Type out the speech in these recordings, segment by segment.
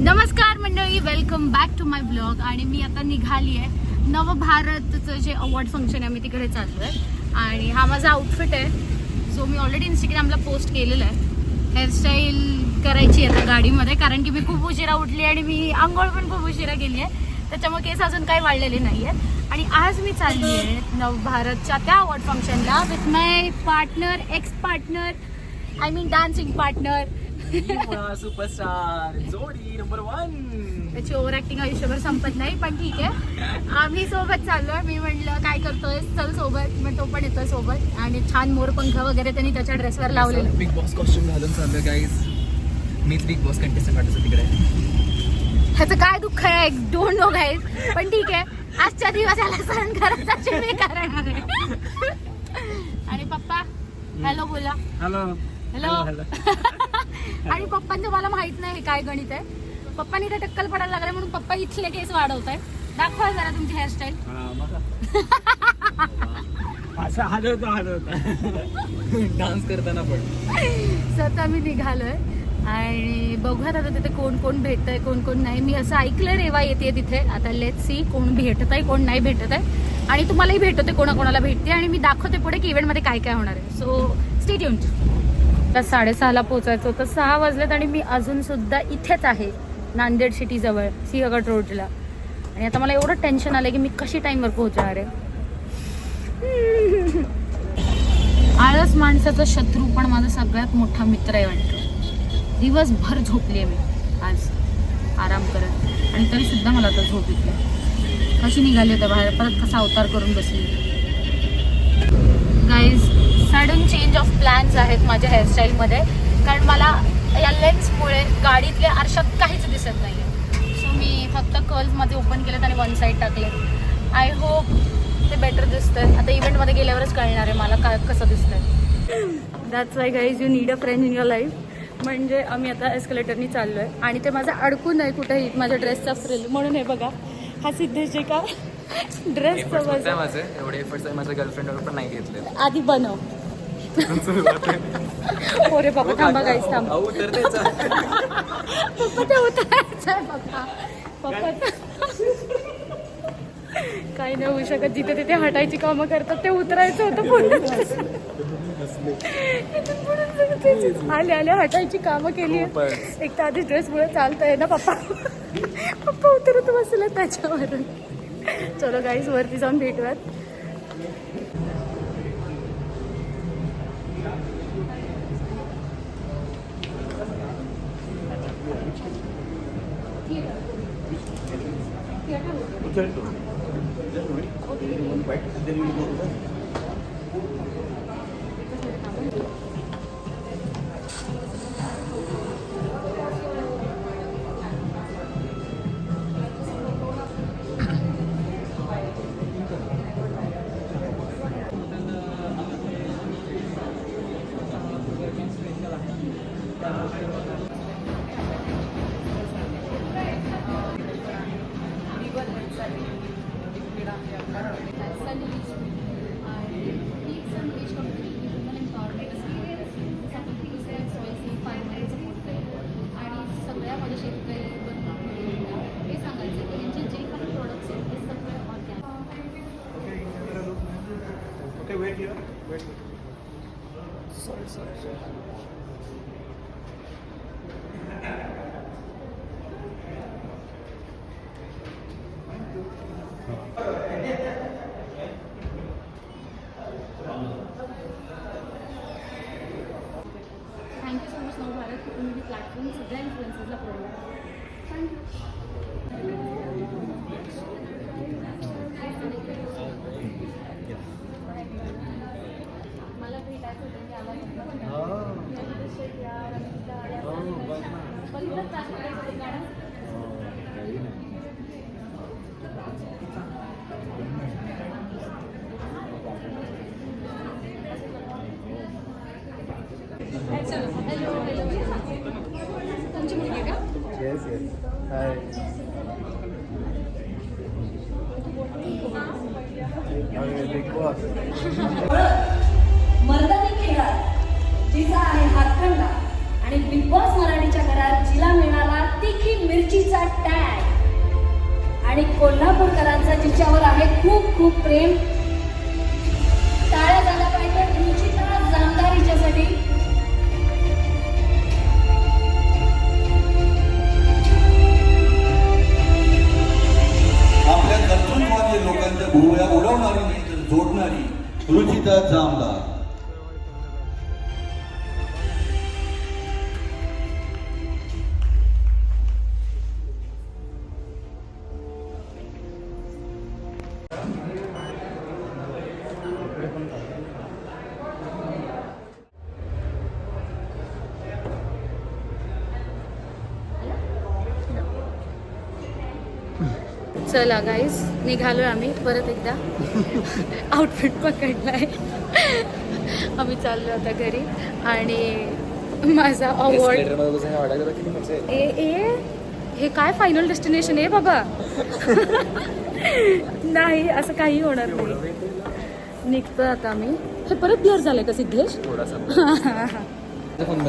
नमस्कार मंडळी, welcome back to my blog. आणि मी आता निघाली आहे नवभारतचं जे अवॉर्ड फंक्शन आहे, मी तिकडे चाललो आहे. आणि हा माझा आउटफिट आहे जो मी ऑलरेडी इंस्टाग्रामला पोस्ट केलेला आहे. हेअरस्टाईल करायची आहे आता गाडीमध्ये, कारण की मी खूप उशिरा उठली आणि मी आंघोळ पण खूप उशिरा केली आहे, त्याच्यामुळे केस अजून काही वाढलेले नाही आहेत. आणि आज मी चालली आहे नवभारतच्या त्या अवॉर्ड फंक्शनला with my partner, ex partner, I mean dancing partner, superstar जोडी नंबर 1. त्याची ओव्हर ऍक्टिंग आयुष्यभर संपत नाही, पण ठीक आहे. आम्ही सोबत चाललोय. मी म्हटलं काय करतोय, चल सोबत. मग तो पण येतोय सोबत. आणि छान मोरपंख वगैरे त्यांनी त्याच्या ड्रेसवर लावलेलं. बिग बॉस कॉस्ट्युम घालून चाललोय गाईज. मीच बिग बॉस कंटेस्टंट वाटतो तिकडे. ह्याचं काय दुःख आहे, डोंट नो गाईज, पण ठीक आहे. आजच्या दिवस याला सहन करायचं मी करणार आहे. आणि पप्पा हॅलो बोला. Hello hello. आणि पप्पांचं मला माहित नाही काय गणित आहे. पप्पांनी ते टक्कल पडायला लागले म्हणून पप्पा इथले केस वाढवत आहे. दाखवा जरा तुमची हेअरस्टाईल. डान्स करताना पण स्वतः मी निघालोय. आणि बघूयात आता तिथे कोण कोण भेटतंय, कोण कोण नाही. मी असं ऐकलंय रेवा येते तिथे. आता लेट्स सी कोण भेटत आहे, कोण नाही भेटत आहे. आणि तुम्हालाही भेटवते, कोणाकोणाला भेटते. आणि मी दाखवते पुढे की इव्हेंटमध्ये काय काय होणार आहे. So stay tuned. तर 6:30ला पोहोचायचं होतं, 6 वाजलेत आणि मी अजून सुद्धा इथेच आहे, नांदेड सिटी जवळ सिंहगड रोडला. आणि आता मला एवढं टेन्शन आलं की मी कशी टाईमवर पोहोचणार आहे. आळस माणसाचा शत्रू पण माझा सगळ्यात मोठा मित्र आहे वाटतं. दिवसभर झोपली आहे मी आज आराम करत, आणि तरी सुद्धा मला आता झोप येते. कशी निघाली होत्या बाहेर, परत कसा अवतार करून बसली. Guys, sudden change of plans आहेत माझ्या हेअरस्टाईलमध्ये, कारण मला या लेन्समुळे गाडीतल्या आरशात काहीच दिसत नाही आहे. सो मी फक्त कर्ल्स मध्ये ओपन केलेत आणि वन साईड टाकलेत. आय होप ते बेटर दिसतंय. आता इव्हेंटमध्ये गेल्यावरच कळणार आहे मला काय कसं दिसतंय. That's why guys, you need a friend in your life. म्हणजे आम्ही आता एस्केलेटरनी चाललो आहे आणि ते माझं अडकून आहे कुठेही, माझ्या ड्रेसचा फ्रिल. म्हणून हे बघा, हा सिद्धेशजी का ड्रेसचा माझे एवढे एफर्ट्स आहे माझ्या गर्लफ्रेंडवर पण नाही घेतले. आधी बनव. हो रे बाबा, थांबा गाईस, थांबा. पप्पा ते उतरायचं आहे बघा. पप्पा काही नाही होऊ शकत. जिथे तिथे हटायची कामं करतात ते उतरायचं होतं पुढे. आले आले हटायची कामं केली. एक तर आधी ड्रेसमुळे चालतंय ना पप्पा. पप्पा उतरत बसले त्याच्यावरून. चलो गाईस, वरती जाऊन भेटूयात. थँक्यू सो मच नवभारत की तुम्ही प्लॅटफॉर्म सगळ्या इन्फ्लुएन्सर्सला प्रोव्हाइड. मला भेटायचं होतं, मी आला हॅलो हॅलो. तुमची मुलगी का? Yes yes. Hi. Big boss Mardaani खेळात जिचा आहे हातखंडा आणि बिग बॉस मराठीच्या घरात जिला मिळाला तिखी मिरची कोल्हापूरकरांचं जिच्यावर आहे खूप खूप प्रेम. टाळ्या झाल्या पाहिजे रुचिता जामदार हिच्यासाठी. आपल्या कर्तृत्वाने लोकांच्या भुवया उडवणारी नाही तर जोडणारी रुचिता जामदार. चला गाईज निघालोय आम्ही परत एकदा. आउटफिट पकडलाय. आम्ही चाललो आता घरी आणि माझा अवॉर्ड हे काय फायनल डेस्टिनेशन आहे बाबा. नाही असं काही होणार नाही. निघतो आता आम्ही. हे परत ब्लर झालंय का सिद्धेश?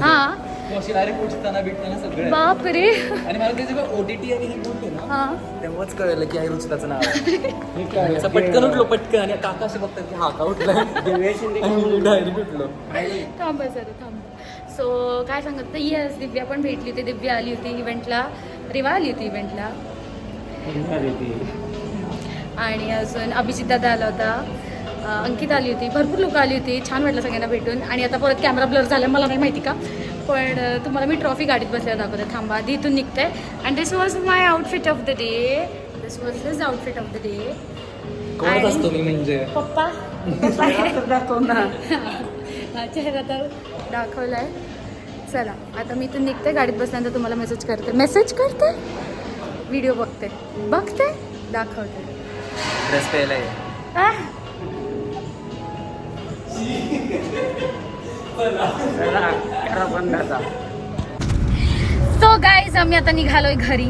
हा डायरेक्ट उठताना भेटताना सगळं. बाप रे. आणि मला ते जेव्हा OTT आणि हे बोलते ना हा तेव्हाच कळलं की आई रुचिताचं नाव आहे. असं पटकन उठलो पटकन आणि काका असे बघतात की हा का उठला डायरेक्ट उठलो. थांबा सर थांबा. सो काय सांगत येस दिव्या पण भेटली होती. दिव्या आली होती इव्हेंटला. रिवा आली होती इव्हेंटला. आणि अजून अभिजित दादा आला होता. अंकित आली होती. भरपूर लोक आली होती. छान वाटलं सगळ्यांना भेटून. आणि आता परत कॅमेरा ब्लर झाला मला नाही माहिती का. पण तुम्हाला मी ट्रॉफी गाडीत बसल्यावर दाखवते. थांबा आधी इथून निघते. And this was my outfit of the day. This was his outfit of the day. कोणच असतो मी म्हणजे पप्पा चेहरा तर दाखवलाय. चला आता मी इथून निघते. गाडीत बसल्यानंतर तुम्हाला मेसेज करते. व्हिडिओ बघते दाखवते. ड्रेस प्यायलाय. सो गाईज आम्ही आता निघालोय घरी.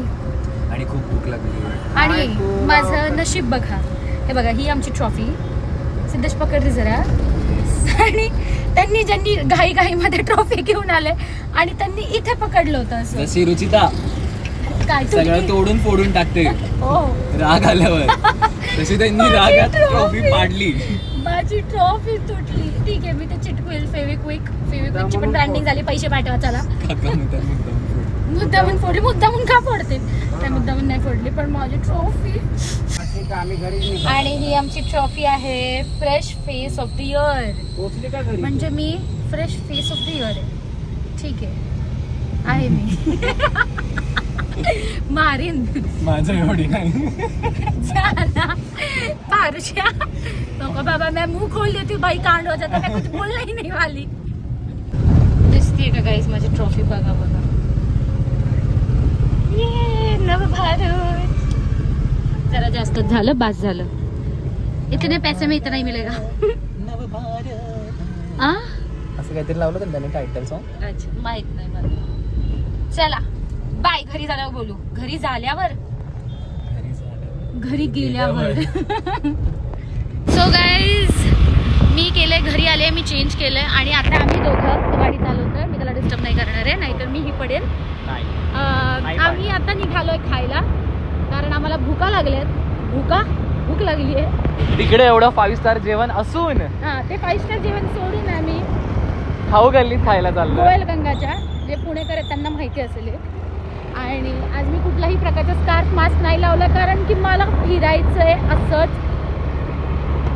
आणि खूप भूक लागली. आणि माझं नशीब बघा. हे बघा ही आमची ट्रॉफी. सिद्धेश पकडली जरा. आणि त्यांनी ज्यांनी घाईमध्ये ट्रॉफी घेऊन आले आणि त्यांनी इथे पकडलं होतं असं. जशी रुचिता काय सगळं तोडून फोडून टाकते हो राग आल्यावर. तशी त्यांनी रागात ट्रॉफी पाडली. माझी ट्रॉफी तुटली. ठीक आहे मी ते चिटकवेल. फेविक्विकची पण ब्रँडिंग झाली. पैसे पाठवा चला. मुद्दामून फोडली. मुद्दामून का फोडते? त्या मुद्दामून नाही फोडली पण माझी ट्रॉफी. आणि ही आमची ट्रॉफी आहे fresh face of the year. म्हणजे मी fresh face of the year आहे. ठीक आहे मी. मारीन माझं एवढी नाही. पारुष्या नको बाबा. मैं मुंह खोल देती हूँ भाई. कांड हो जाता. मैं कुछ बोलना ही नहीं वाली. दिसतीये का गाइस माझी ट्रॉफी? बघा ये नवभारत. जरा जास्तच झालं. बास झालं. इतने पैसे में इतना ही मिलेगा. असं काहीतरी लावलं तर त्याने टायटल सॉन्ग. अच्छा माहित नाही मला. चला बाय. घरी झाल्यावर बोलू. घरी झाल्यावर घरी गेल्यावर. सो गाईज मी केलंय. घरी आले. मी चेंज केलंय. आणि आता आम्ही दोघं गाडी चालवतोय. मी त्याला डिस्टर्ब नाही करणार आहे. नाहीतर मी ही पडेल. आम्ही आता निघालोय खायला. कारण आम्हाला भूका लागल्यात. भूक लागली आहे. तिकडे एवढं 5 स्टार जेवण असून ते 5 स्टार जेवण सोडून आम्ही खाऊ गल्लीत खायला चाललो. गोयल गंगाच्या जे पुणेकर आहेत त्यांना माहिती असेल. आणि आज मी कुठलाही प्रकारचा स्कार्फ मास्क नाही लावला कारण की मला फिरायचंय असंच.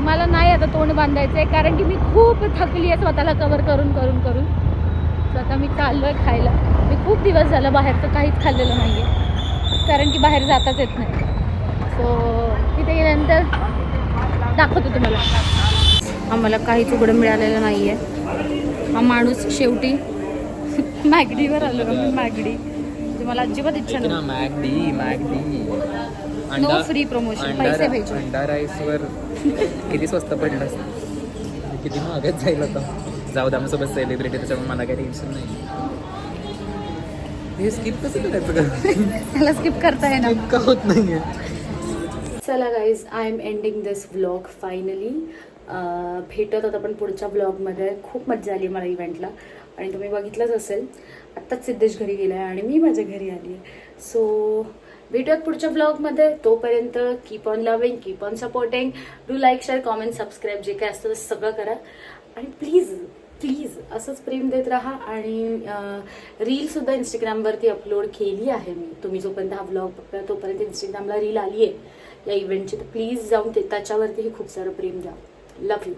मला नाही आता तोंड बांधायचंय कारण की मी खूप थकली आहे स्वतःला कव्हर करून. तर आता मी चाललोय खायला. मी खूप दिवस झालं बाहेरचं काहीच खाल्लेलं नाहीये कारण की बाहेर जाताच येत नाही. सो तिथे गेल्यानंतर दाखवतो तुम्हाला. आम्हाला काहीच उघडं मिळालेलं नाहीये. हा माणूस शेवटी मॅगडीवर आलो. मी मॅगडी मला अजिबात इच्छा नाही. मॅगडी नो फ्री प्रमोशन. पैसे पाहिजे. अंडा राईसवर किती स्वस्त पडलं असतं. किती महागच जाईल आता. जाऊ दे आमच्यासोबत सेलिब्रिटी त्याच्यामुळे मला काही टेन्शन नाही. हे स्किप कसं करायचं? त्याला स्किप करता येणार का होत नाहीये. चला guys I am ending this vlog finally. भेटत आता आपण पुढच्या व्लॉगमध्ये. खूप मजा आली मला इव्हेंटला आणि तुम्ही बघितलंच असेल. आत्ताच सिद्धेश घरी गेला आहे आणि मी माझ्या घरी आली आहे. सो भेटूयात पुढच्या ब्लॉगमध्ये. तोपर्यंत keep on loving, keep on supporting. Do like, share, comment, subscribe जे काय असतं ते सगळं करा. आणि प्लीज प्लीज असंच प्रेम देत राहा. आणि रीलसुद्धा इंस्टाग्रामवरती अपलोड केली आहे मी. तुम्ही जोपर्यंत हा ब्लॉग बघता तोपर्यंत इंस्टाग्रामला रील आली आहे या इव्हेंटची. तर प्लीज जाऊन त्याच्यावरतीही खूप सारं प्रेम द्या. Love you.